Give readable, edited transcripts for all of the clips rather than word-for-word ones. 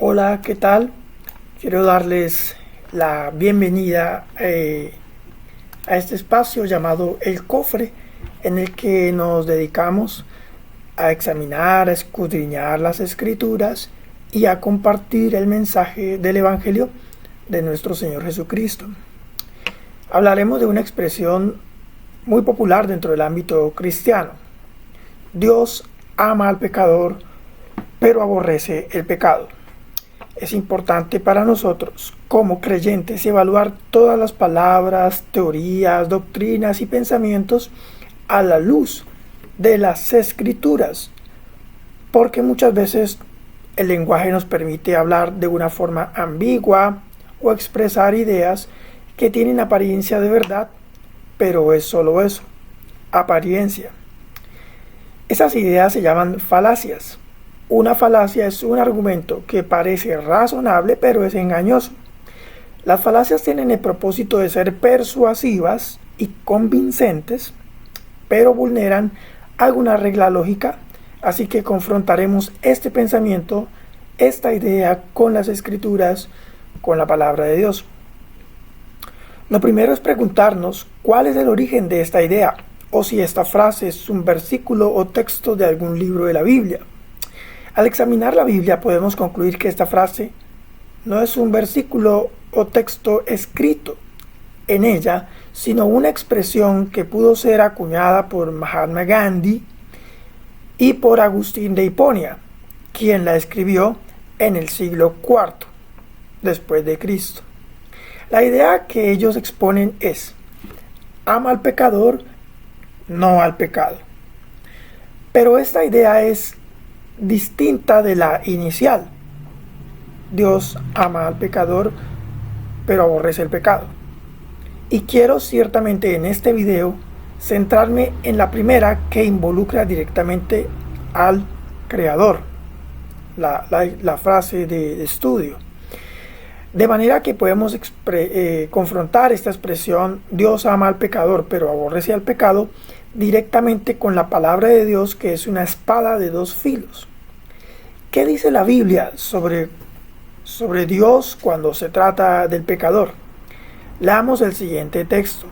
Hola, ¿qué tal? Quiero darles la bienvenida a este espacio llamado El Cofre, en el que nos dedicamos a examinar, a escudriñar las Escrituras y a compartir el mensaje del Evangelio de nuestro Señor Jesucristo. Hablaremos de una expresión muy popular dentro del ámbito cristiano. Dios ama al pecador, pero aborrece el pecado. Es importante para nosotros, como creyentes, evaluar todas las palabras, teorías, doctrinas y pensamientos a la luz de las Escrituras, porque muchas veces el lenguaje nos permite hablar de una forma ambigua o expresar ideas que tienen apariencia de verdad, pero es solo eso, apariencia. Esas ideas se llaman falacias. Una falacia es un argumento que parece razonable, pero es engañoso. Las falacias tienen el propósito de ser persuasivas y convincentes, pero vulneran alguna regla lógica, así que confrontaremos este pensamiento, esta idea con las Escrituras, con la palabra de Dios. Lo primero es preguntarnos cuál es el origen de esta idea, o si esta frase es un versículo o texto de algún libro de la Biblia. Al examinar la Biblia podemos concluir que esta frase no es un versículo o texto escrito en ella, sino una expresión que pudo ser acuñada por Mahatma Gandhi y por Agustín de Hiponia, quien la escribió en el siglo IV después de Cristo. La idea que ellos exponen es: ama al pecador, no al pecado. Pero esta idea es distinta de la inicial. Dios ama al pecador, pero aborrece el pecado. Y quiero ciertamente en este video centrarme en la primera, que involucra directamente al Creador, la frase de estudio. De manera que podemos confrontar esta expresión, Dios ama al pecador, pero aborrece al pecado, directamente con la palabra de Dios, que es una espada de dos filos. ¿Qué dice la Biblia sobre Dios cuando se trata del pecador? Leamos el siguiente texto.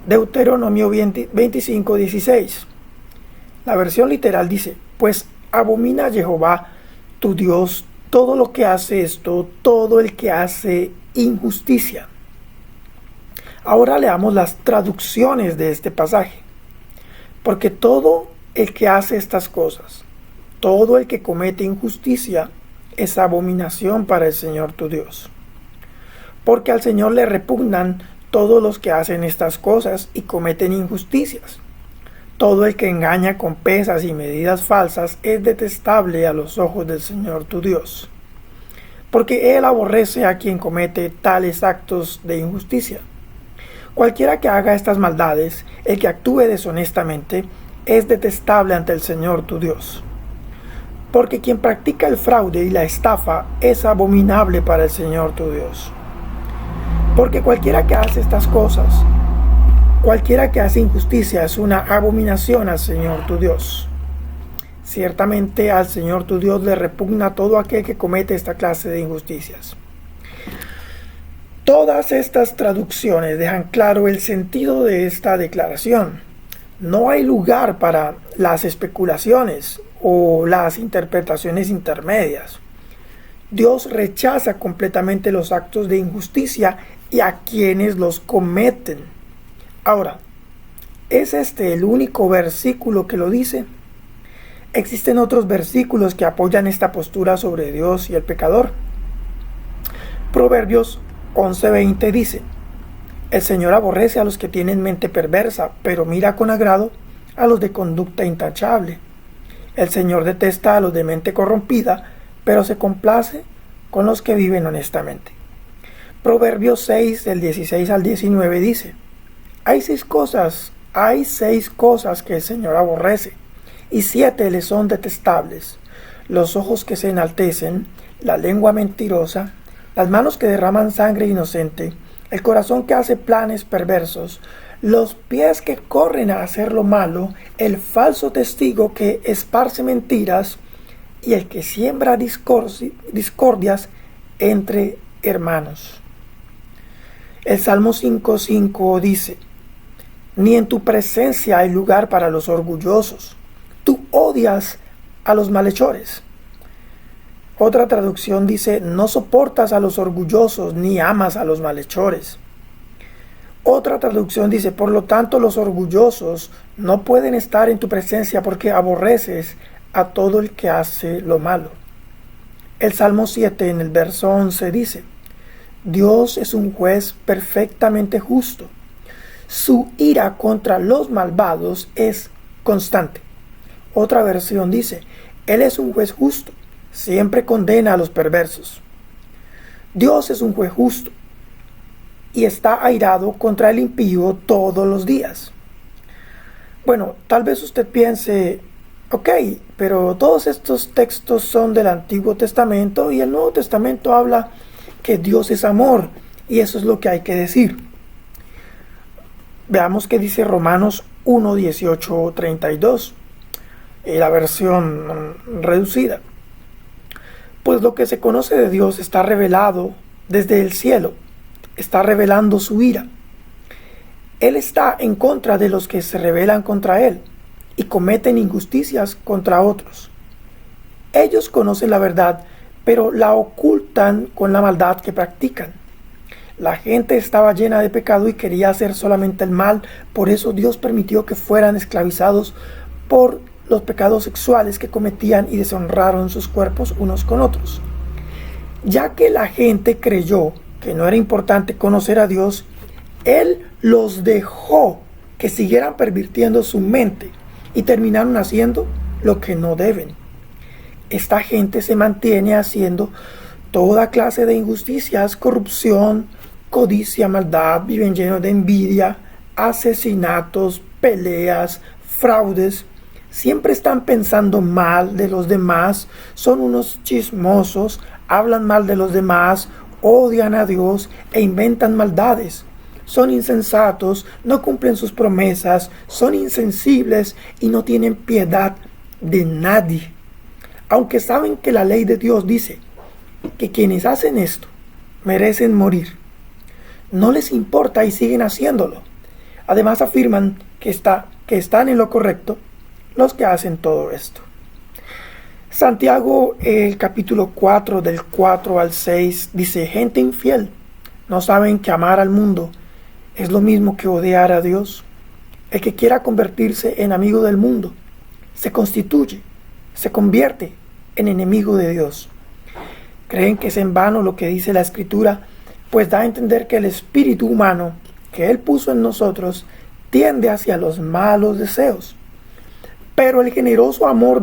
Deuteronomio 25:16. La versión literal dice: pues abomina a Jehová tu Dios todo lo que hace esto, todo el que hace injusticia. Ahora leamos las traducciones de este pasaje. Porque todo el que hace estas cosas, todo el que comete injusticia, es abominación para el Señor tu Dios. Porque al Señor le repugnan todos los que hacen estas cosas y cometen injusticias. Todo el que engaña con pesas y medidas falsas es detestable a los ojos del Señor tu Dios. Porque Él aborrece a quien comete tales actos de injusticia. Cualquiera que haga estas maldades, el que actúe deshonestamente, es detestable ante el Señor tu Dios. Porque quien practica el fraude y la estafa es abominable para el Señor tu Dios. Porque cualquiera que hace estas cosas, cualquiera que hace injusticia, es una abominación al Señor tu Dios. Ciertamente al Señor tu Dios le repugna todo aquel que comete esta clase de injusticias. Todas estas traducciones dejan claro el sentido de esta declaración. No hay lugar para las especulaciones o las interpretaciones intermedias. Dios rechaza completamente los actos de injusticia y a quienes los cometen. Ahora, ¿es este el único versículo que lo dice? Existen otros versículos que apoyan esta postura sobre Dios y el pecador. Proverbios 11:20 dice: el Señor aborrece a los que tienen mente perversa, pero mira con agrado a los de conducta intachable. El Señor detesta a los de mente corrompida, pero se complace con los que viven honestamente. Proverbios 6, del 16 al 19 dice: hay seis cosas que el Señor aborrece, y 7 le son detestables: los ojos que se enaltecen, la lengua mentirosa, las manos que derraman sangre inocente, el corazón que hace planes perversos, los pies que corren a hacer lo malo, el falso testigo que esparce mentiras, y el que siembra discordias entre hermanos. El Salmo 5:5 dice: ni en tu presencia hay lugar para los orgullosos. Tú odias a los malhechores. Otra traducción dice: no soportas a los orgullosos ni amas a los malhechores. Otra traducción dice: por lo tanto los orgullosos no pueden estar en tu presencia porque aborreces a todo el que hace lo malo. El Salmo 7 en el verso 11 dice: Dios es un juez perfectamente justo. Su ira contra los malvados es constante. Otra versión dice: Él es un juez justo, siempre condena a los perversos. Dios es un juez justo y está airado contra el impío todos los días. Bueno, tal vez usted piense: ok, pero todos estos textos son del Antiguo Testamento y el Nuevo Testamento habla que Dios es amor, y eso es lo que hay que decir. Veamos qué dice Romanos 1, 18, 32, la versión reducida. Pues lo que se conoce de Dios está revelado desde el cielo, está revelando su ira. Él está en contra de los que se rebelan contra Él y cometen injusticias contra otros. Ellos conocen la verdad, pero la ocultan con la maldad que practican. La gente estaba llena de pecado y quería hacer solamente el mal, por eso Dios permitió que fueran esclavizados por los pecados sexuales que cometían y deshonraron sus cuerpos unos con otros. Ya que la gente creyó que no era importante conocer a Dios, Él los dejó que siguieran pervirtiendo su mente y terminaron haciendo lo que no deben. Esta gente se mantiene haciendo toda clase de injusticias, corrupción, codicia, maldad, viven llenos de envidia, asesinatos, peleas, fraudes. Siempre están pensando mal de los demás, son unos chismosos, hablan mal de los demás, odian a Dios e inventan maldades. Son insensatos, no cumplen sus promesas, son insensibles y no tienen piedad de nadie. Aunque saben que la ley de Dios dice que quienes hacen esto merecen morir, no les importa y siguen haciéndolo. Además afirman que están en lo correcto los que hacen todo esto. Santiago, el capítulo 4, del 4 al 6, dice: gente infiel, ¿no saben que amar al mundo es lo mismo que odiar a Dios? El que quiera convertirse en amigo del mundo se convierte en enemigo de Dios. Creen que es en vano lo que dice la Escritura, pues da a entender que el espíritu humano que Él puso en nosotros tiende hacia los malos deseos. Pero el generoso amor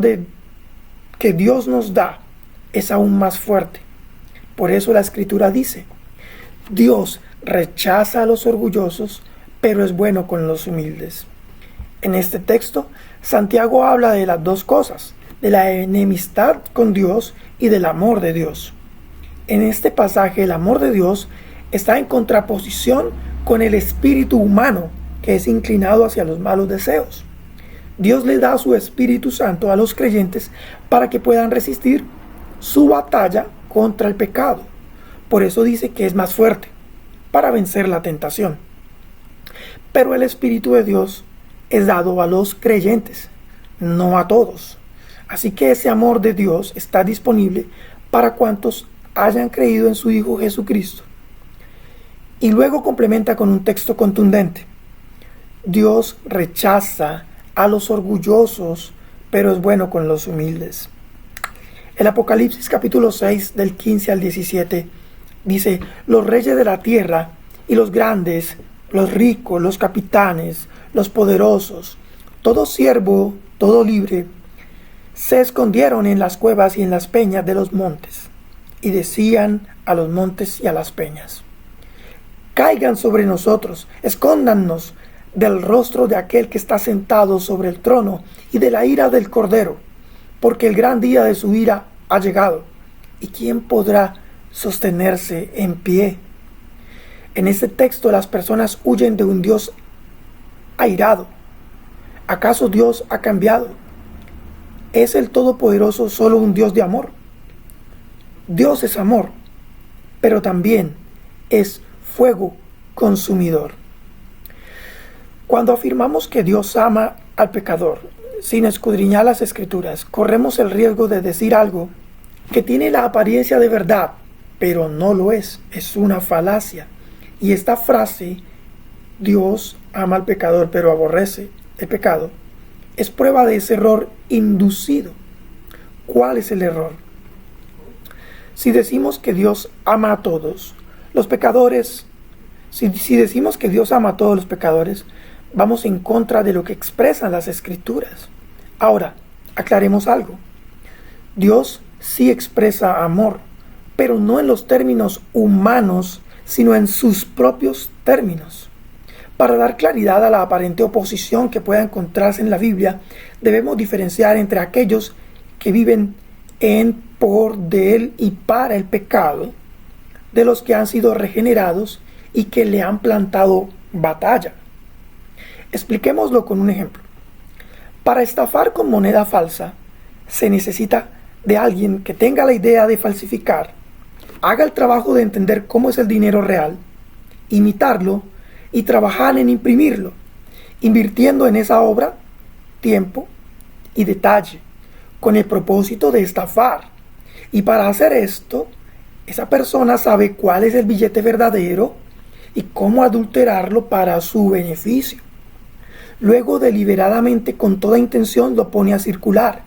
que Dios nos da es aún más fuerte. Por eso la Escritura dice: Dios rechaza a los orgullosos, pero es bueno con los humildes. En este texto, Santiago habla de las dos cosas, de la enemistad con Dios y del amor de Dios. En este pasaje, el amor de Dios está en contraposición con el espíritu humano, que es inclinado hacia los malos deseos. Dios le da su Espíritu Santo a los creyentes para que puedan resistir su batalla contra el pecado. Por eso dice que es más fuerte, para vencer la tentación. Pero el Espíritu de Dios es dado a los creyentes, no a todos. Así que ese amor de Dios está disponible para cuantos hayan creído en su Hijo Jesucristo. Y luego complementa con un texto contundente: Dios rechaza a los orgullosos, pero es bueno con los humildes. El Apocalipsis capítulo 6 del 15 al 17 dice: los reyes de la tierra y los grandes, los ricos, los capitanes, los poderosos, todo siervo, todo libre, se escondieron en las cuevas y en las peñas de los montes, y decían a los montes y a las peñas: caigan sobre nosotros, escóndannos del rostro de aquel que está sentado sobre el trono y de la ira del Cordero, porque el gran día de su ira ha llegado, y ¿quién podrá sostenerse en pie? En este texto las personas huyen de un Dios airado. ¿Acaso Dios ha cambiado? ¿Es el Todopoderoso solo un Dios de amor? Dios es amor, pero también es fuego consumidor. Cuando afirmamos que Dios ama al pecador, sin escudriñar las Escrituras, corremos el riesgo de decir algo que tiene la apariencia de verdad, pero no lo es una falacia. Y esta frase, Dios ama al pecador pero aborrece el pecado, es prueba de ese error inducido. ¿Cuál es el error? Si decimos que Dios ama a todos los pecadores, si decimos que Dios ama a todos los pecadores, vamos en contra de lo que expresan las Escrituras. Ahora, aclaremos algo. Dios sí expresa amor, pero no en los términos humanos, sino en sus propios términos. Para dar claridad a la aparente oposición que pueda encontrarse en la Biblia, debemos diferenciar entre aquellos que viven en, por, de él y para el pecado, de los que han sido regenerados y que le han plantado batalla. Expliquémoslo con un ejemplo. Para estafar con moneda falsa, se necesita de alguien que tenga la idea de falsificar, haga el trabajo de entender cómo es el dinero real, imitarlo y trabajar en imprimirlo, invirtiendo en esa obra tiempo y detalle, con el propósito de estafar. Y para hacer esto, esa persona sabe cuál es el billete verdadero y cómo adulterarlo para su beneficio. Luego, deliberadamente, con toda intención, lo pone a circular.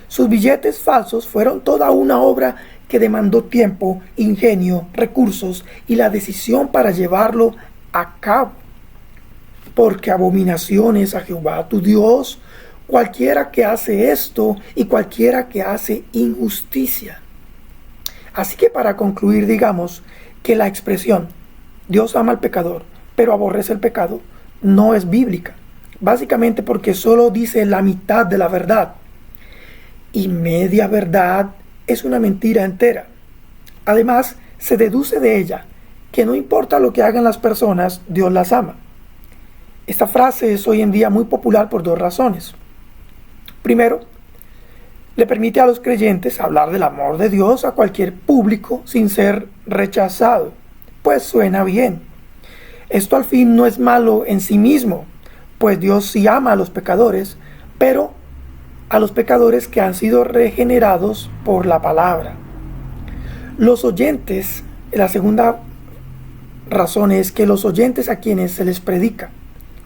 Sus billetes falsos fueron toda una obra que demandó tiempo, ingenio, recursos y la decisión para llevarlo a cabo. Porque abominación es a Jehová tu Dios, cualquiera que hace esto y cualquiera que hace injusticia. Así que para concluir, digamos que la expresión Dios ama al pecador, pero aborrece el pecado, no es bíblica. Básicamente porque solo dice la mitad de la verdad. Y media verdad es una mentira entera. Además, se deduce de ella que no importa lo que hagan las personas, Dios las ama. Esta frase es hoy en día muy popular por dos razones. Primero, le permite a los creyentes hablar del amor de Dios a cualquier público sin ser rechazado, pues suena bien. Esto al fin no es malo en sí mismo, pues Dios sí ama a los pecadores, pero a los pecadores que han sido regenerados por la palabra. Los oyentes, la segunda razón es que los oyentes a quienes se les predica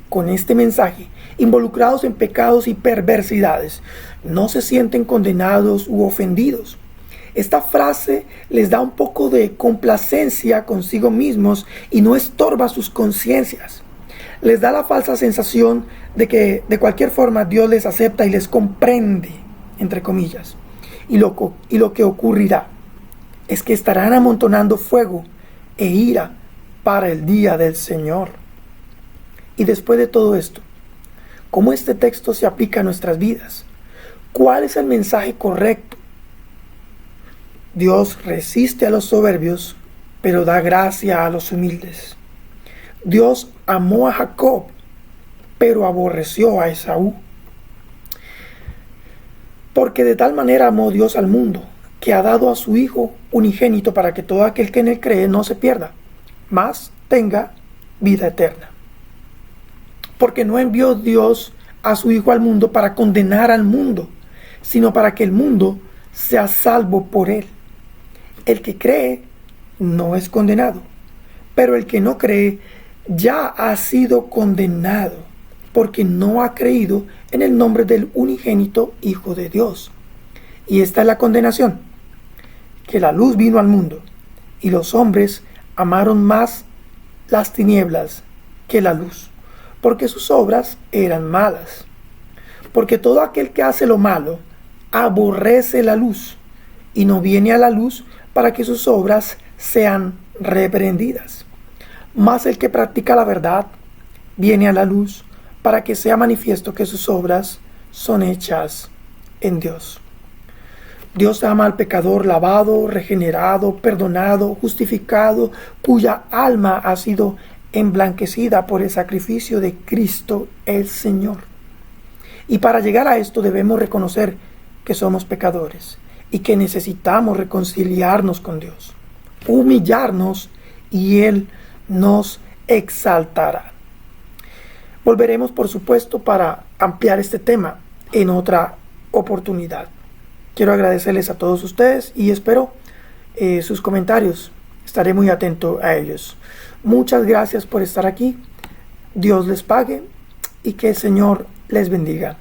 con este mensaje, involucrados en pecados y perversidades, no se sienten condenados u ofendidos. Esta frase les da un poco de complacencia consigo mismos y no estorba sus conciencias. Les da la falsa sensación de que de cualquier forma Dios les acepta y les comprende, entre comillas. Y lo que ocurrirá es que estarán amontonando fuego e ira para el día del Señor. Y después de todo esto, ¿cómo este texto se aplica a nuestras vidas? ¿Cuál es el mensaje correcto? Dios resiste a los soberbios, pero da gracia a los humildes. Dios amó a Jacob, pero aborreció a Esaú. Porque de tal manera amó Dios al mundo, que ha dado a su Hijo unigénito para que todo aquel que en él cree no se pierda, mas tenga vida eterna. Porque no envió Dios a su Hijo al mundo para condenar al mundo, sino para que el mundo sea salvo por él. El que cree no es condenado, pero el que no cree ya ha sido condenado, porque no ha creído en el nombre del unigénito Hijo de Dios. Y esta es la condenación, que la luz vino al mundo, y los hombres amaron más las tinieblas que la luz, porque sus obras eran malas. Porque todo aquel que hace lo malo aborrece la luz, y no viene a la luz para que sus obras sean reprendidas. Mas el que practica la verdad viene a la luz para que sea manifiesto que sus obras son hechas en Dios. Dios ama al pecador lavado, regenerado, perdonado, justificado, cuya alma ha sido emblanquecida por el sacrificio de Cristo el Señor. Y para llegar a esto debemos reconocer que somos pecadores y que necesitamos reconciliarnos con Dios, humillarnos, y Él nos exaltará. Volveremos, por supuesto, para ampliar este tema en otra oportunidad. Quiero agradecerles a todos ustedes y espero sus comentarios. Estaré muy atento a ellos. Muchas gracias por estar aquí. Dios les pague y que el Señor les bendiga.